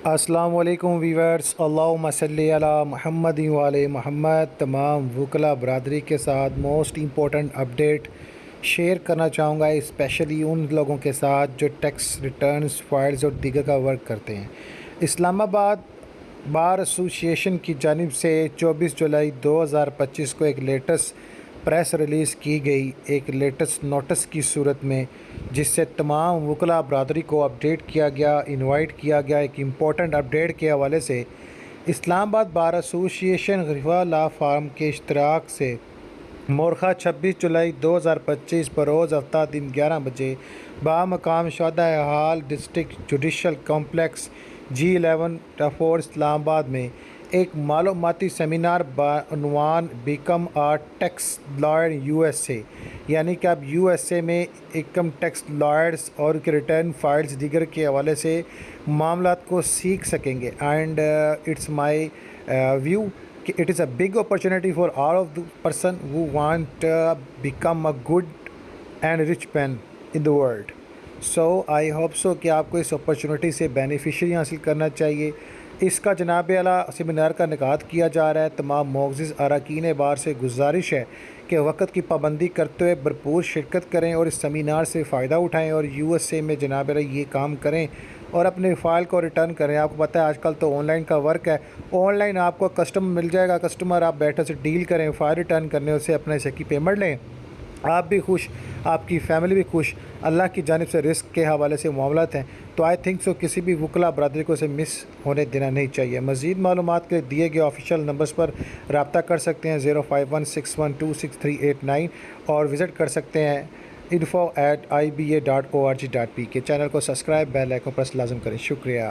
السلام علیکم ویورز، اللہم صلی علی محمد وعلی محمد۔ تمام وکلا برادری کے ساتھ موسٹ امپورٹنٹ اپڈیٹ شیئر کرنا چاہوں گا، اسپیشلی ان لوگوں کے ساتھ جو ٹیکس ریٹرنز فائلز اور دیگر کا ورک کرتے ہیں۔ اسلام آباد بار ایسوسی ایشن کی جانب سے 24 جولائی 2025 کو ایک لیٹسٹ پریس ریلیز کی گئی، ایک لیٹسٹ نوٹس کی صورت میں، جس سے تمام وکلا برادری کو اپڈیٹ کیا گیا، انوائٹ کیا گیا۔ ایک امپورٹنٹ اپڈیٹ کے حوالے سے اسلام آباد بار ایسوسی ایشن غرفہ لا فارم کے اشتراک سے مورخہ 26 جولائی 2025 بروز ہفتہ دن 11 بجے بامقام شہدائے حال ڈسٹرکٹ جوڈیشل کمپلیکس G11 ٹافور اسلام آباد میں ایک معلوماتی سیمینار بعنوان بیکم آ ٹیکس لائر USA، یعنی کہ آپ USA میں انکم ٹیکس لائرز اور کے ریٹرن فائلز دیگر کے حوالے سے معاملات کو سیکھ سکیں گے۔ اینڈ اٹس مائی ویو کہ it is a big opportunity for all of the person who want become a good and rich man in the world. So I hope so کہ آپ کو اس اپرچونیٹی سے بینیفیشری حاصل کرنا چاہیے۔ اس کا جناب اعلیٰ سیمینار کا انعقاد کیا جا رہا ہے۔ تمام معزز اراکین بار سے گزارش ہے کہ وقت کی پابندی کرتے ہوئے بھرپور شرکت کریں اور اس سیمینار سے فائدہ اٹھائیں اور USA میں جناب اعلیٰ یہ کام کریں اور اپنے فائل کو ریٹرن کریں۔ آپ کو پتہ ہے آج کل تو آن لائن کا ورک ہے، آن لائن آپ کو کسٹمر مل جائے گا، کسٹمر آپ بیٹھے سے ڈیل کریں، فائل ریٹرن کرنے اسے اپنے حصے کی پیمنٹ لیں، آپ بھی خوش، آپ کی فیملی بھی خوش۔ اللہ کی جانب سے رزق کے حوالے سے معاملات ہیں، تو آئی تھنک سو کسی بھی وکلا برادری کو اسے مس ہونے دینا نہیں چاہیے۔ مزید معلومات کے دیے گئے آفیشیل نمبرز پر رابطہ کر سکتے ہیں 0516126389 اور وزٹ کر سکتے ہیں info@iba.org.pk۔ چینل کو سبسکرائب، بیل آئیکن پر لازم کریں۔ شکریہ۔